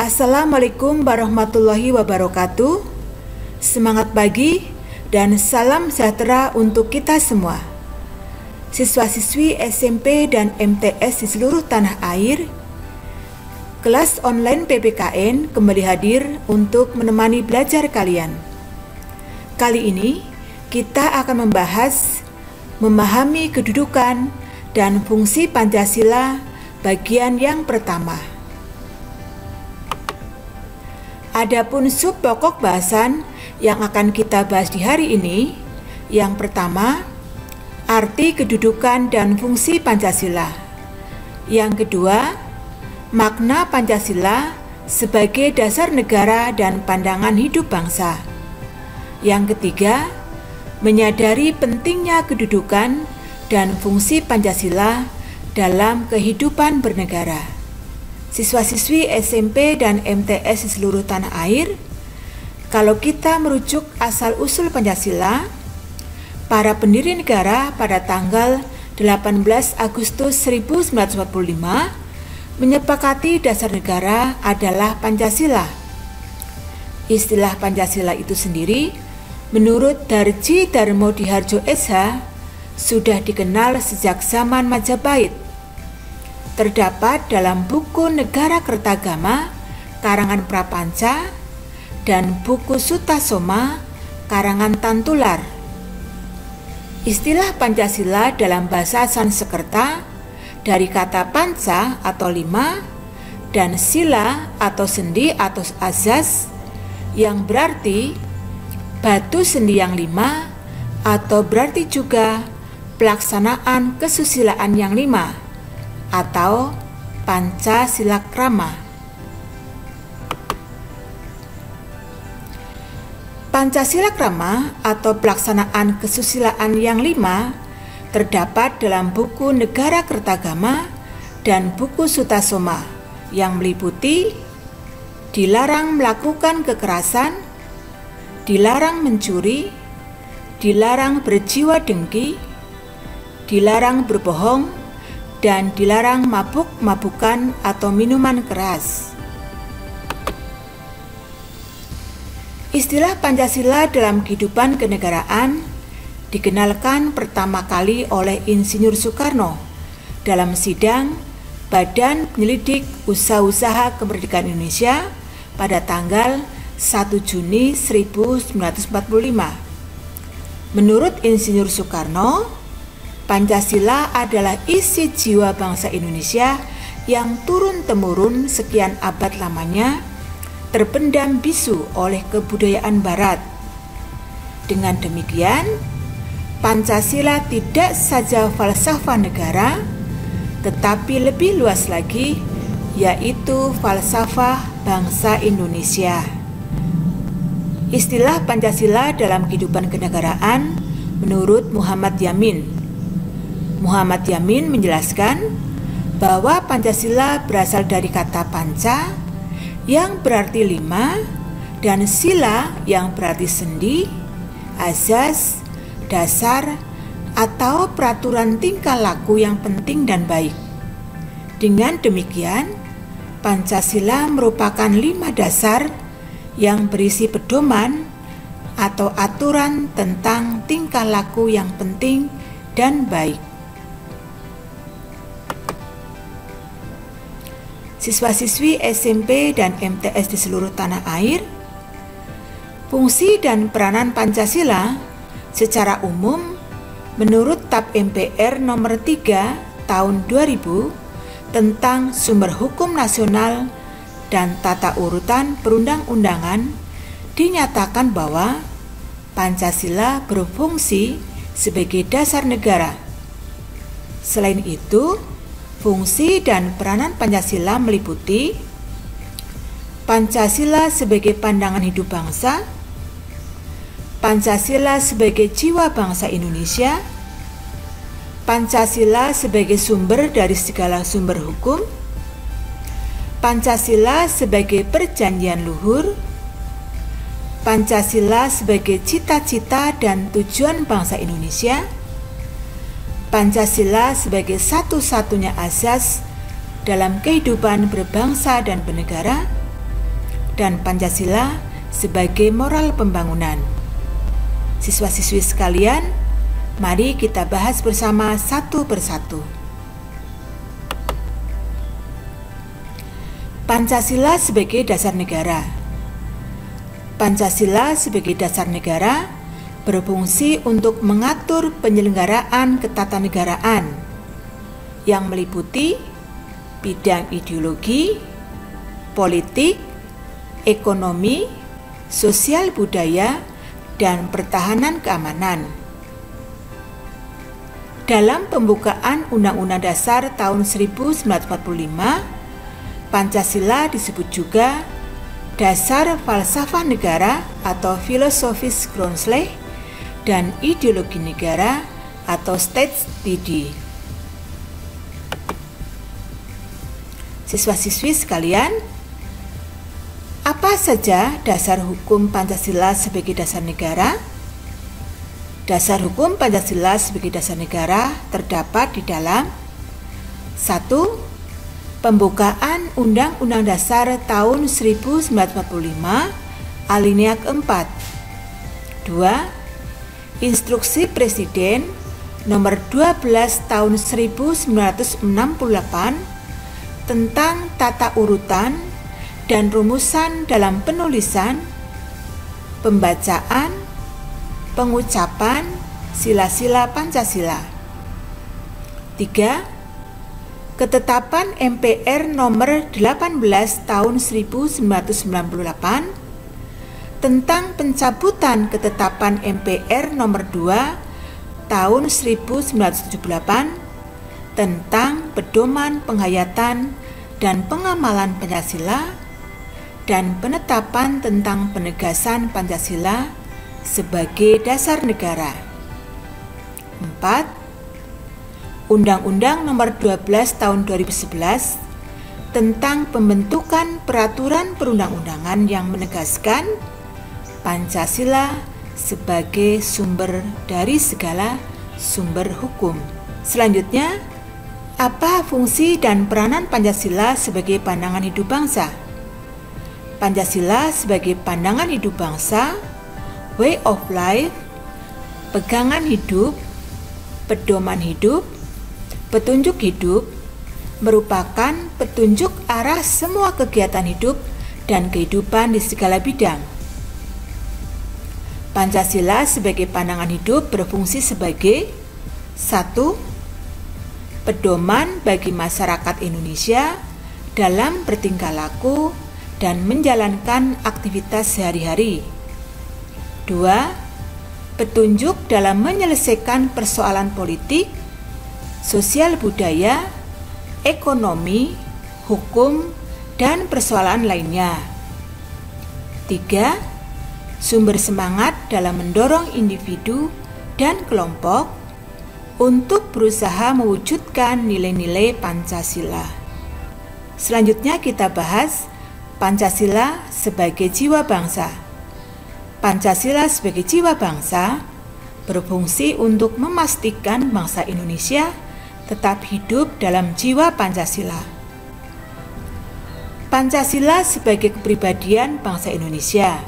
Assalamualaikum warahmatullahi wabarakatuh. Semangat pagi dan salam sejahtera untuk kita semua. Siswa-siswi SMP dan MTS di seluruh tanah air, kelas online PPKN kembali hadir untuk menemani belajar kalian. Kali ini kita akan membahas memahami kedudukan dan fungsi Pancasila bagian yang pertama. Adapun sub pokok bahasan yang akan kita bahas di hari ini, yang pertama, arti kedudukan dan fungsi Pancasila. Yang kedua, makna Pancasila sebagai dasar negara dan pandangan hidup bangsa. Yang ketiga, menyadari pentingnya kedudukan dan fungsi Pancasila dalam kehidupan bernegara. Siswa-siswi SMP dan MTS di seluruh tanah air, kalau kita merujuk asal-usul Pancasila, para pendiri negara pada tanggal 18 Agustus 1945 menyepakati dasar negara adalah Pancasila. Istilah Pancasila itu sendiri, menurut Darji Darmo Diharjo SH, sudah dikenal sejak zaman Majapahit. Terdapat dalam buku Negara Kertagama karangan Prapanca dan buku Sutasoma karangan Tantular. Istilah Pancasila dalam bahasa Sanskerta dari kata panca atau lima dan sila atau sendi atau azas yang berarti batu sendi yang lima atau berarti juga pelaksanaan kesusilaan yang lima atau Pancasilakrama. Pancasilakrama atau pelaksanaan kesusilaan yang lima terdapat dalam buku Negara Kertagama dan buku Sutasoma yang meliputi dilarang melakukan kekerasan, dilarang mencuri, dilarang berjiwa dengki, dilarang berbohong, dan dilarang mabuk-mabukan atau minuman keras. Istilah Pancasila dalam kehidupan kenegaraan dikenalkan pertama kali oleh Insinyur Soekarno dalam sidang Badan Penyelidik Usaha-Usaha Kemerdekaan Indonesia pada tanggal 1 Juni 1945. Menurut Insinyur Soekarno, Pancasila adalah isi jiwa bangsa Indonesia yang turun-temurun sekian abad lamanya terpendam bisu oleh kebudayaan Barat. Dengan demikian, Pancasila tidak saja falsafah negara, tetapi lebih luas lagi, yaitu falsafah bangsa Indonesia. Istilah Pancasila dalam kehidupan kenegaraan menurut Muhammad Yamin. Muhammad Yamin menjelaskan bahwa Pancasila berasal dari kata panca yang berarti lima dan sila yang berarti sendi, azas, dasar, atau peraturan tingkah laku yang penting dan baik. Dengan demikian, Pancasila merupakan 5 dasar yang berisi pedoman atau aturan tentang tingkah laku yang penting dan baik. Siswa-siswi SMP dan MTS di seluruh tanah air, fungsi dan peranan Pancasila secara umum menurut TAP MPR nomor 3 tahun 2000 tentang sumber hukum nasional dan tata urutan perundang-undangan dinyatakan bahwa Pancasila berfungsi sebagai dasar negara. Selain itu, fungsi dan peranan Pancasila meliputi Pancasila sebagai pandangan hidup bangsa, Pancasila sebagai jiwa bangsa Indonesia, Pancasila sebagai sumber dari segala sumber hukum, Pancasila sebagai perjanjian luhur, Pancasila sebagai cita-cita dan tujuan bangsa Indonesia, Pancasila sebagai satu-satunya asas dalam kehidupan berbangsa dan bernegara, dan Pancasila sebagai moral pembangunan. Siswa-siswi sekalian, mari kita bahas bersama satu persatu. Pancasila sebagai dasar negara. Pancasila sebagai dasar negara berfungsi untuk mengatur penyelenggaraan ketatanegaraan yang meliputi bidang ideologi, politik, ekonomi, sosial budaya, dan pertahanan keamanan. Dalam pembukaan Undang-Undang Dasar tahun 1945, Pancasila disebut juga dasar falsafah negara atau filosofis Grundsleh dan ideologi negara atau Staatsidee. Siswa-siswi sekalian, apa saja dasar hukum Pancasila sebagai dasar negara? Dasar hukum Pancasila sebagai dasar negara terdapat di dalam 1. Pembukaan Undang-Undang Dasar tahun 1945 alinea keempat. 2. Instruksi Presiden nomor 12 tahun 1968 tentang tata urutan dan rumusan dalam penulisan, pembacaan, pengucapan sila-sila Pancasila. 3. Ketetapan MPR nomor 18 tahun 1998 tentang pencabutan ketetapan MPR nomor 2 tahun 1978 tentang pedoman penghayatan dan pengamalan Pancasila dan penetapan tentang penegasan Pancasila sebagai dasar negara. 4. Undang-Undang Nomor 12 Tahun 2011 tentang pembentukan peraturan perundang-undangan yang menegaskan Pancasila sebagai sumber dari segala sumber hukum. Selanjutnya, apa fungsi dan peranan Pancasila sebagai pandangan hidup bangsa? Pancasila sebagai pandangan hidup bangsa, way of life, pegangan hidup, pedoman hidup, petunjuk hidup, merupakan petunjuk arah semua kegiatan hidup dan kehidupan di segala bidang. Pancasila sebagai pandangan hidup berfungsi sebagai 1. Pedoman bagi masyarakat Indonesia dalam bertingkah laku dan menjalankan aktivitas sehari-hari. 2. Petunjuk dalam menyelesaikan persoalan politik, sosial budaya, ekonomi, hukum, dan persoalan lainnya. 3. Sumber semangat dalam mendorong individu dan kelompok untuk berusaha mewujudkan nilai-nilai Pancasila. Selanjutnya kita bahas Pancasila sebagai jiwa bangsa. Pancasila sebagai jiwa bangsa berfungsi untuk memastikan bangsa Indonesia tetap hidup dalam jiwa Pancasila. Pancasila sebagai kepribadian bangsa Indonesia.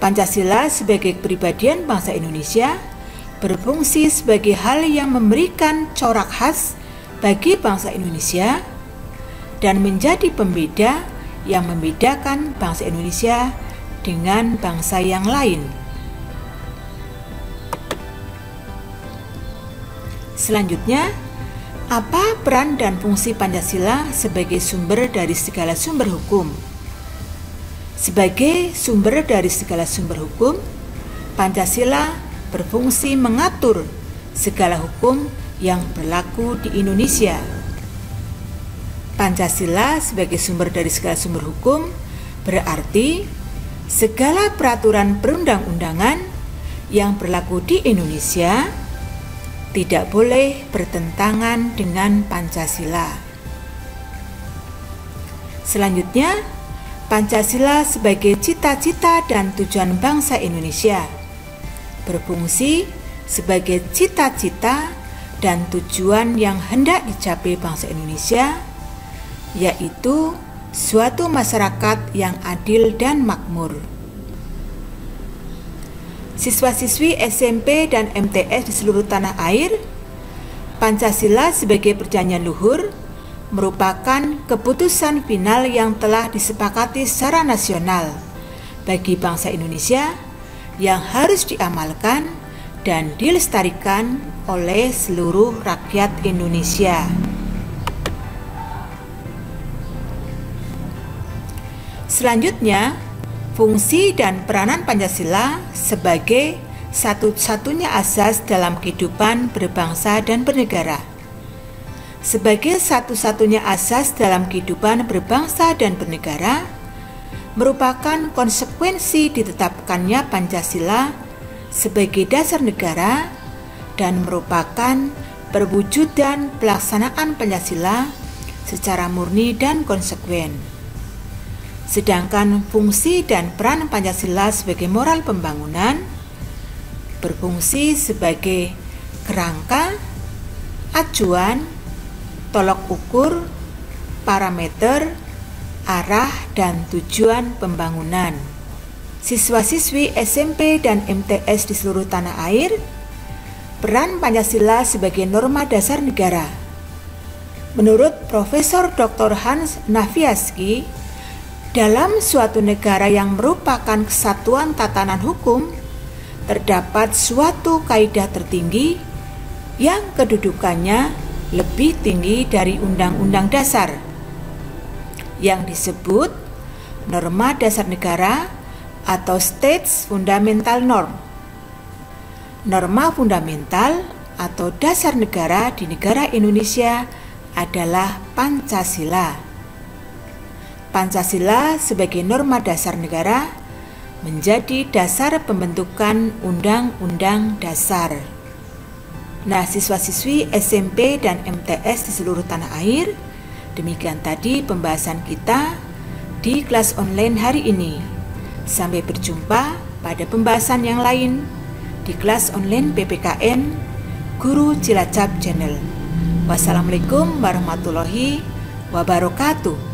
Pancasila sebagai kepribadian bangsa Indonesia berfungsi sebagai hal yang memberikan corak khas bagi bangsa Indonesia dan menjadi pembeda yang membedakan bangsa Indonesia dengan bangsa yang lain. Selanjutnya, apa peran dan fungsi Pancasila sebagai sumber dari segala sumber hukum? Sebagai sumber dari segala sumber hukum, Pancasila berfungsi mengatur segala hukum yang berlaku di Indonesia. Pancasila sebagai sumber dari segala sumber hukum berarti segala peraturan perundang-undangan yang berlaku di Indonesia tidak boleh bertentangan dengan Pancasila. Selanjutnya, Pancasila sebagai cita-cita dan tujuan bangsa Indonesia berfungsi sebagai cita-cita dan tujuan yang hendak dicapai bangsa Indonesia, yaitu suatu masyarakat yang adil dan makmur. Siswa-siswi SMP dan MTS di seluruh tanah air, Pancasila sebagai perjanjian luhur merupakan keputusan final yang telah disepakati secara nasional bagi bangsa Indonesia yang harus diamalkan dan dilestarikan oleh seluruh rakyat Indonesia. Selanjutnya, fungsi dan peranan Pancasila sebagai satu-satunya asas dalam kehidupan berbangsa dan bernegara. Sebagai satu-satunya asas dalam kehidupan berbangsa dan bernegara, merupakan konsekuensi ditetapkannya Pancasila sebagai dasar negara dan merupakan perwujudan pelaksanaan Pancasila secara murni dan konsekuen. Sedangkan fungsi dan peran Pancasila sebagai moral pembangunan berfungsi sebagai kerangka, acuan, tolok ukur, parameter, arah, dan tujuan pembangunan. Siswa-siswi SMP dan MTS di seluruh tanah air, peran Pancasila sebagai norma dasar negara. Menurut Profesor Dr. Hans Naviaski, dalam suatu negara yang merupakan kesatuan tatanan hukum, terdapat suatu kaidah tertinggi yang kedudukannya lebih tinggi dari Undang-Undang Dasar, yang disebut norma dasar negara atau States Fundamental Norm. Norma fundamental atau dasar negara di negara Indonesia adalah Pancasila. Pancasila sebagai norma dasar negara menjadi dasar pembentukan Undang-Undang Dasar. Nah, siswa-siswi SMP dan MTS di seluruh tanah air, demikian tadi pembahasan kita di kelas online hari ini. Sampai berjumpa pada pembahasan yang lain di kelas online PPKN Guru Cilacap Channel. Wassalamualaikum warahmatullahi wabarakatuh.